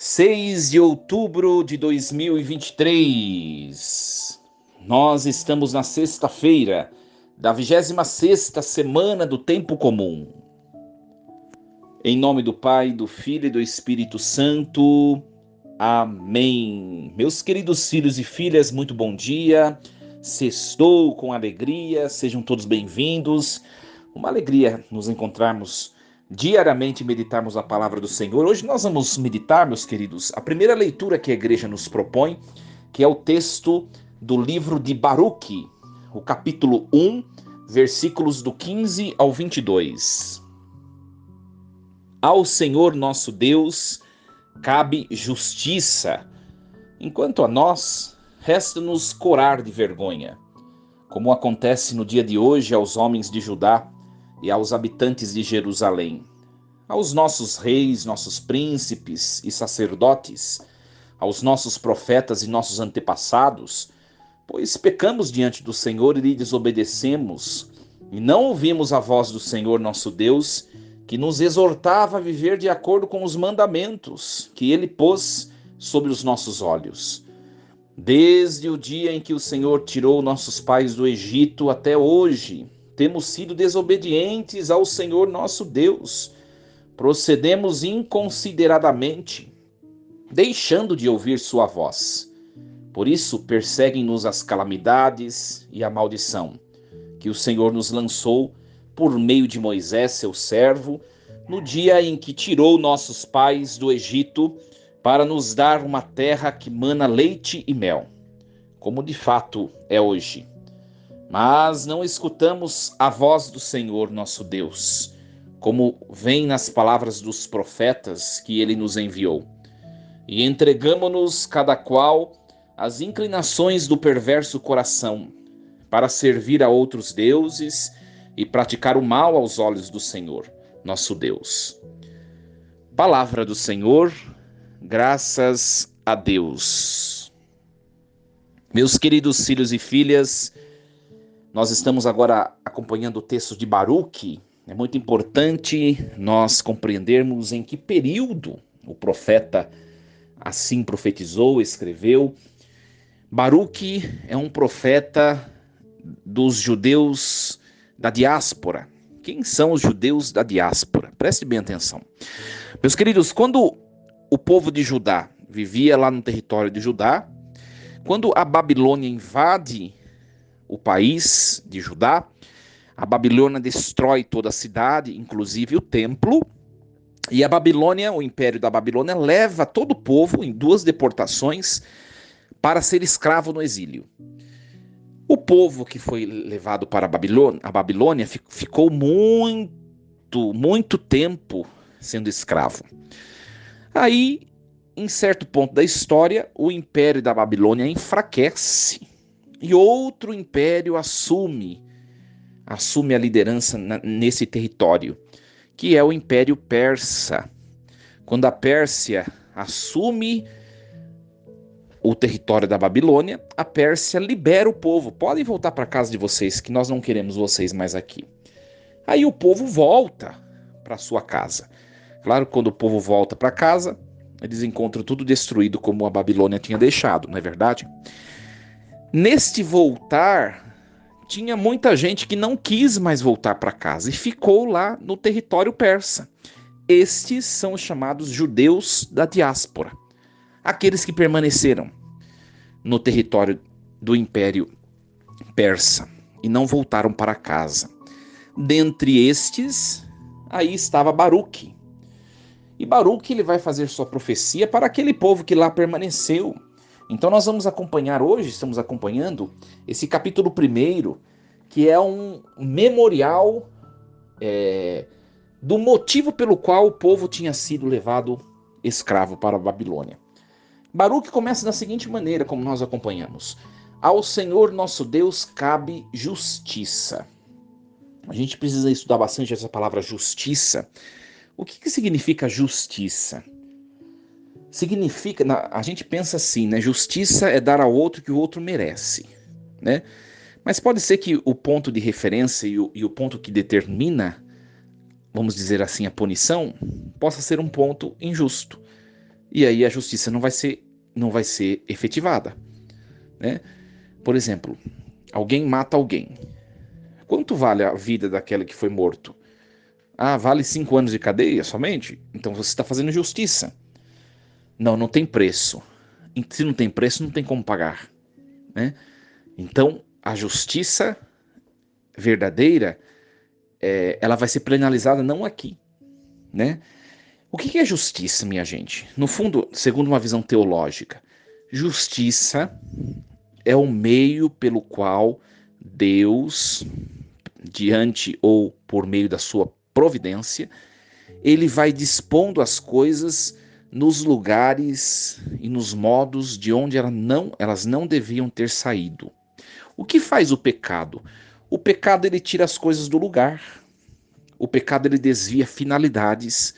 6 de outubro de 2023. Nós estamos na sexta-feira da 26ª semana do Tempo Comum. Em nome do Pai, do Filho e do Espírito Santo. Amém. Meus queridos filhos e filhas, muito bom dia. Sextou com alegria, sejam todos bem-vindos. Uma alegria nos encontrarmos diariamente e meditarmos a palavra do Senhor. Hoje nós vamos meditar, meus queridos, a primeira leitura que a igreja nos propõe, que é o texto do livro de Baruque, o capítulo 1, versículos do 15 ao 22. Ao Senhor nosso Deus cabe justiça, enquanto a nós resta-nos corar de vergonha, como acontece no dia de hoje aos homens de Judá e aos habitantes de Jerusalém, aos nossos reis, nossos príncipes e sacerdotes, aos nossos profetas e nossos antepassados, pois pecamos diante do Senhor e lhe desobedecemos, e não ouvimos a voz do Senhor nosso Deus, que nos exortava a viver de acordo com os mandamentos que ele pôs sobre os nossos olhos. Desde o dia em que o Senhor tirou nossos pais do Egito até hoje, temos sido desobedientes ao Senhor nosso Deus. Procedemos inconsideradamente, deixando de ouvir sua voz. Por isso perseguem-nos as calamidades e a maldição, que o Senhor nos lançou por meio de Moisés, seu servo, no dia em que tirou nossos pais do Egito, para nos dar uma terra que mana leite e mel, como de fato é hoje. Mas não escutamos a voz do Senhor nosso Deus, como vem nas palavras dos profetas que ele nos enviou. E entregamo-nos cada qual às inclinações do perverso coração, para servir a outros deuses e praticar o mal aos olhos do Senhor nosso Deus. Palavra do Senhor, graças a Deus. Meus queridos filhos e filhas, nós estamos agora acompanhando o texto de Baruque. É muito importante nós compreendermos em que período o profeta assim profetizou, escreveu. Baruque é um profeta dos judeus da diáspora. Quem são os judeus da diáspora? Preste bem atenção. Meus queridos, quando o povo de Judá vivia lá no território de Judá, quando a Babilônia invade o país de Judá, a Babilônia destrói toda a cidade, inclusive o templo, e a Babilônia, o Império da Babilônia, leva todo o povo em 2 deportações para ser escravo no exílio. O povo que foi levado para a Babilônia ficou muito tempo sendo escravo. Aí, em certo ponto da história, o Império da Babilônia enfraquece e outro império assume a liderança nesse território, que é o Império Persa. Quando a Pérsia assume o território da Babilônia, a Pérsia libera o povo. Podem voltar para casa de vocês, que nós não queremos vocês mais aqui. Aí o povo volta para sua casa. Claro que quando o povo volta para casa, eles encontram tudo destruído como a Babilônia tinha deixado, não é verdade? Neste voltar, tinha muita gente que não quis mais voltar para casa e ficou lá no território persa. Estes são os chamados judeus da diáspora, aqueles que permaneceram no território do Império Persa e não voltaram para casa. Dentre estes, aí estava Baruque. E Baruque ele vai fazer sua profecia para aquele povo que lá permaneceu. Então nós vamos acompanhar hoje, estamos acompanhando esse capítulo 1, que é um memorial do motivo pelo qual o povo tinha sido levado escravo para a Babilônia. Baruque começa da seguinte maneira, como nós acompanhamos: ao Senhor nosso Deus cabe justiça. A gente precisa estudar bastante essa palavra justiça. O que significa justiça? Significa, a gente pensa assim, né? Justiça é dar ao outro o que o outro merece, né? Mas pode ser que o ponto de referência e o ponto que determina, vamos dizer assim, a punição, possa ser um ponto injusto. e aí a justiça não vai ser efetivada, né? Por exemplo, alguém mata alguém. Quanto vale a vida daquele que foi morto? Ah, vale 5 anos de cadeia somente? Então você está fazendo justiça. Não, não tem preço. E se não tem preço, não tem como pagar, né? Então, a justiça verdadeira, ela vai ser penalizada não aqui, né? O que é justiça, minha gente? No fundo, segundo uma visão teológica, justiça é o meio pelo qual Deus, diante ou por meio da sua providência, ele vai dispondo as coisas nos lugares e nos modos de onde elas não deviam ter saído. O que faz o pecado? O pecado ele tira as coisas do lugar. O pecado ele desvia finalidades.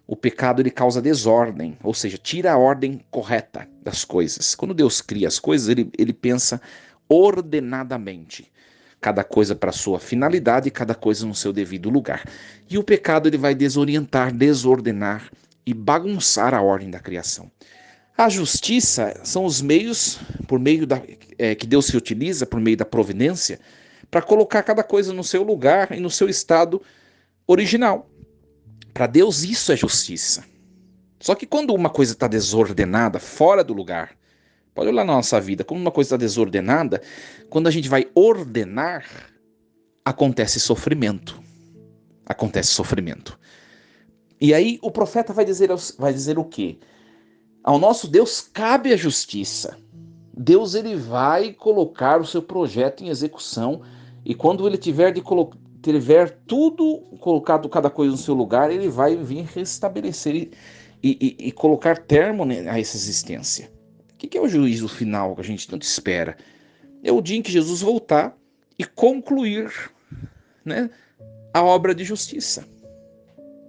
O pecado ele causa desordem, ou seja, tira a ordem correta das coisas. Quando Deus cria as coisas, ele pensa ordenadamente. Cada coisa para sua finalidade, cada coisa no seu devido lugar. E o pecado ele vai desorientar, desordenar e bagunçar a ordem da criação. A justiça são os meios que Deus se utiliza por meio da providência para colocar cada coisa no seu lugar e no seu estado original. Para Deus isso é justiça. Só que quando uma coisa está desordenada, fora do lugar, pode olhar na nossa vida, quando uma coisa está desordenada, quando a gente vai ordenar, acontece sofrimento. Acontece sofrimento. E aí o profeta vai dizer o quê? Ao nosso Deus cabe a justiça. Deus ele vai colocar o seu projeto em execução e quando ele tiver tudo colocado, cada coisa no seu lugar, ele vai vir restabelecer e colocar termo a essa existência. O que é o juízo final que a gente tanto espera? É o dia em que Jesus voltar e concluir, né, a obra de justiça.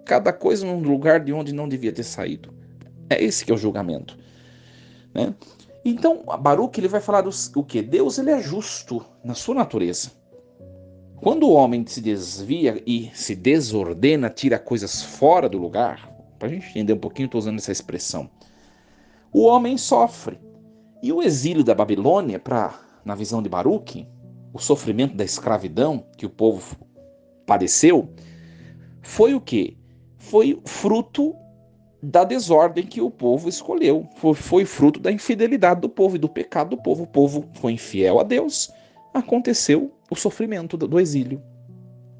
Cada coisa num lugar de onde não devia ter saído. É esse que é o julgamento, né? Então, Baruque ele vai falar o quê? Deus ele é justo na sua natureza. Quando o homem se desvia e se desordena, tira coisas fora do lugar, para a gente entender um pouquinho, estou usando essa expressão, o homem sofre. E o exílio da Babilônia, na visão de Baruque, o sofrimento da escravidão que o povo padeceu, foi o quê? Foi fruto da desordem que o povo escolheu. Foi fruto da infidelidade do povo e do pecado do povo. O povo foi infiel a Deus. Aconteceu o sofrimento do exílio.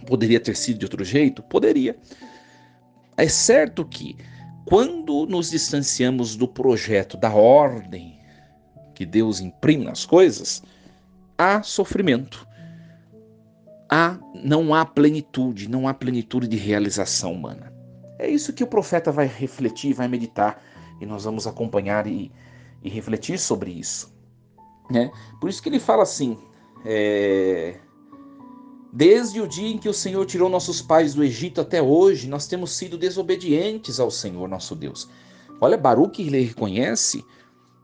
Poderia ter sido de outro jeito? Poderia. É certo que quando nos distanciamos do projeto, da ordem que Deus imprime nas coisas, há sofrimento. Não há plenitude, não há plenitude de realização humana. É isso que o profeta vai refletir, vai meditar, e nós vamos acompanhar e refletir sobre isso, né? Por isso que ele fala assim, desde o dia em que o Senhor tirou nossos pais do Egito até hoje, nós temos sido desobedientes ao Senhor nosso Deus. Olha, Baruque ele reconhece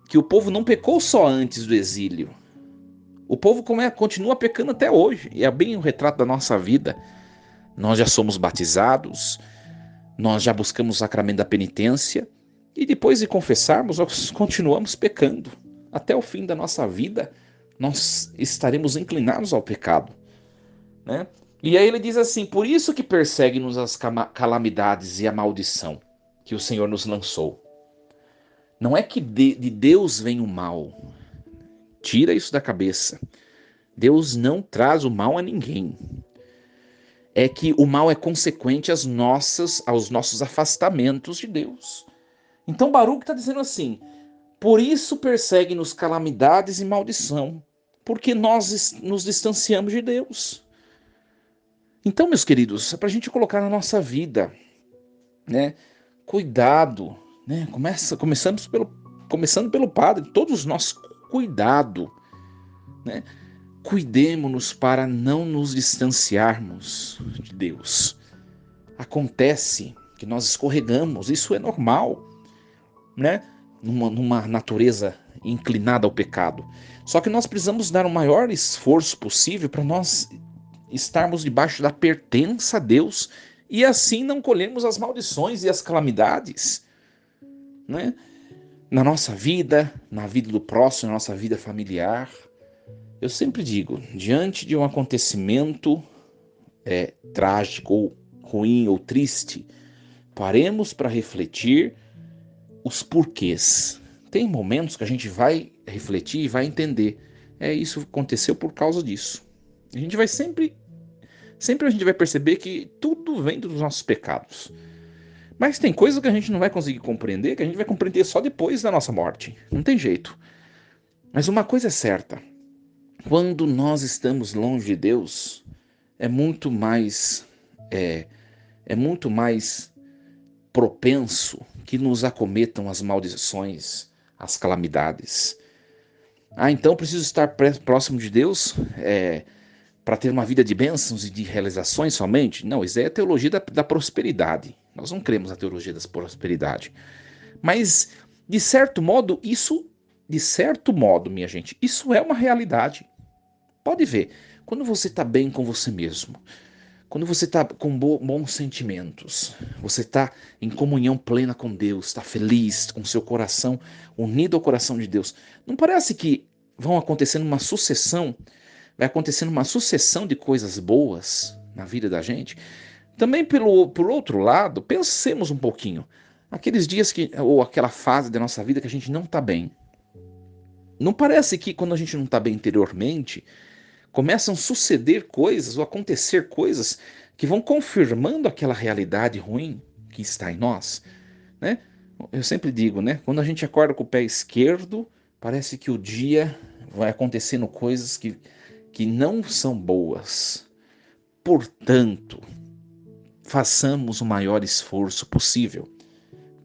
que o povo não pecou só antes do exílio. O povo continua pecando até hoje, e é bem o retrato da nossa vida. Nós já somos batizados, nós já buscamos o sacramento da penitência, e depois de confessarmos, nós continuamos pecando. Até o fim da nossa vida, nós estaremos inclinados ao pecado, né? E aí ele diz assim, por isso que perseguem-nos as calamidades e a maldição que o Senhor nos lançou. Não é que de Deus vem o mal. Tira isso da cabeça. Deus não traz o mal a ninguém. É que o mal é consequente aos nossos afastamentos de Deus. Então Baruque está dizendo assim, por isso perseguem-nos calamidades e maldição, porque nós nos distanciamos de Deus. Então, meus queridos, é para a gente colocar na nossa vida, né? Cuidado, né? Começando pelo padre, todos nós, cuidado, né? Cuidemos-nos para não nos distanciarmos de Deus. Acontece que nós escorregamos, isso é normal, né? Numa natureza inclinada ao pecado. Só que nós precisamos dar o maior esforço possível para nós estarmos debaixo da pertença a Deus e assim não colhermos as maldições e as calamidades, né? na nossa vida, na vida do próximo, na nossa vida familiar. Eu sempre digo, diante de um acontecimento trágico, ou ruim, ou triste, paremos para refletir os porquês. Tem momentos que a gente vai refletir e vai entender. Isso aconteceu por causa disso. A gente vai sempre a gente vai perceber que tudo vem dos nossos pecados. Mas tem coisas que a gente não vai conseguir compreender, que a gente vai compreender só depois da nossa morte. Não tem jeito. Mas uma coisa é certa. Quando nós estamos longe de Deus, é muito mais propenso que nos acometam as maldições, as calamidades. Então preciso estar próximo de Deus para ter uma vida de bênçãos e de realizações somente? Não, isso é a teologia da prosperidade. Nós não cremos na teologia da prosperidade. Mas, de certo modo, minha gente, isso é uma realidade. Pode ver, quando você está bem com você mesmo, quando você está com bons sentimentos, você está em comunhão plena com Deus, está feliz, com seu coração unido ao coração de Deus, não parece que vai acontecendo uma sucessão de coisas boas na vida da gente? Também por outro lado, pensemos um pouquinho, aqueles dias ou aquela fase da nossa vida que a gente não está bem. Não parece que quando a gente não está bem interiormente, começam a suceder coisas ou acontecer coisas que vão confirmando aquela realidade ruim que está em nós, né? Eu sempre digo, né? Quando a gente acorda com o pé esquerdo, parece que o dia vai acontecendo coisas que não são boas. Portanto, façamos o maior esforço possível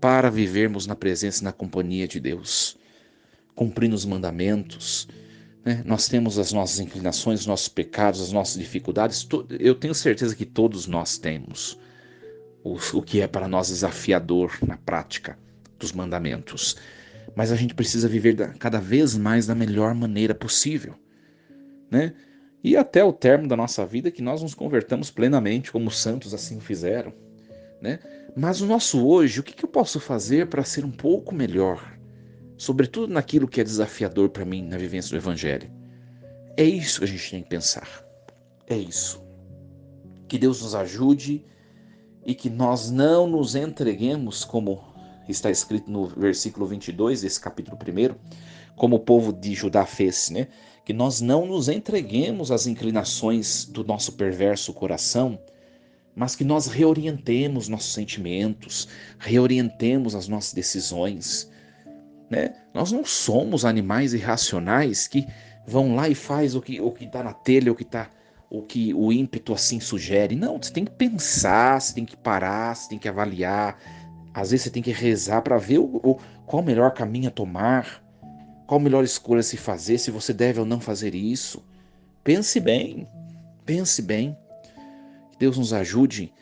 para vivermos na presença e na companhia de Deus, cumprindo os mandamentos, né? Nós temos as nossas inclinações, os nossos pecados, as nossas dificuldades. Eu tenho certeza que todos nós temos o que é para nós desafiador na prática dos mandamentos. Mas a gente precisa viver cada vez mais da melhor maneira possível, né? E até o término da nossa vida que nós nos convertamos plenamente, como os santos assim fizeram, né? Mas o nosso hoje, o que eu posso fazer para ser um pouco melhor? Sobretudo naquilo que é desafiador para mim na vivência do Evangelho. É isso que a gente tem que pensar. É isso. Que Deus nos ajude e que nós não nos entreguemos, como está escrito no versículo 22 desse capítulo 1, como o povo de Judá fez, né? Que nós não nos entreguemos às inclinações do nosso perverso coração, mas que nós reorientemos nossos sentimentos, reorientemos as nossas decisões, né? Nós não somos animais irracionais que vão lá e faz o que está na telha, o que o ímpeto assim sugere. Não, você tem que pensar, você tem que parar, você tem que avaliar. Às vezes você tem que rezar para ver qual o melhor caminho a tomar, qual a melhor escolha a se fazer, se você deve ou não fazer isso. Pense bem, pense bem. Que Deus nos ajude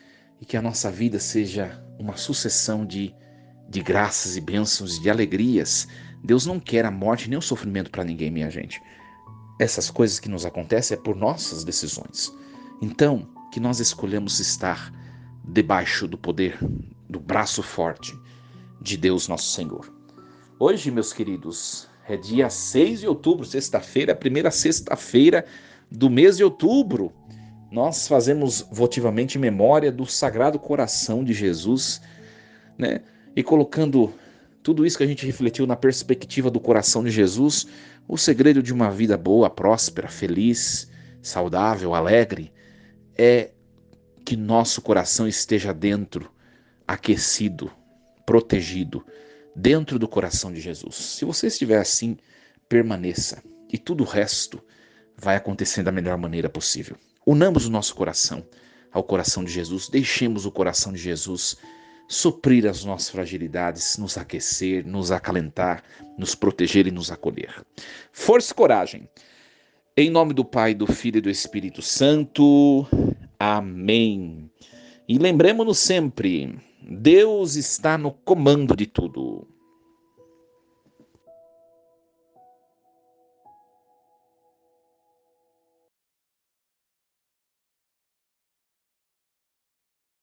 e que a nossa vida seja uma sucessão de graças e bênçãos, de alegrias. Deus não quer a morte nem o sofrimento para ninguém, minha gente. Essas coisas que nos acontecem é por nossas decisões. Então, que nós escolhemos estar debaixo do poder, do braço forte de Deus nosso Senhor. Hoje, meus queridos, é dia 6 de outubro, sexta-feira, a primeira sexta-feira do mês de outubro. Nós fazemos votivamente memória do Sagrado Coração de Jesus, né? E colocando tudo isso que a gente refletiu na perspectiva do coração de Jesus, o segredo de uma vida boa, próspera, feliz, saudável, alegre, é que nosso coração esteja dentro, aquecido, protegido, dentro do coração de Jesus. Se você estiver assim, permaneça, e tudo o resto vai acontecer da melhor maneira possível. Unamos o nosso coração ao coração de Jesus, deixemos o coração de Jesus suprir as nossas fragilidades, nos aquecer, nos acalentar, nos proteger e nos acolher. Força e coragem. Em nome do Pai, do Filho e do Espírito Santo. Amém. E lembremos-nos sempre, Deus está no comando de tudo.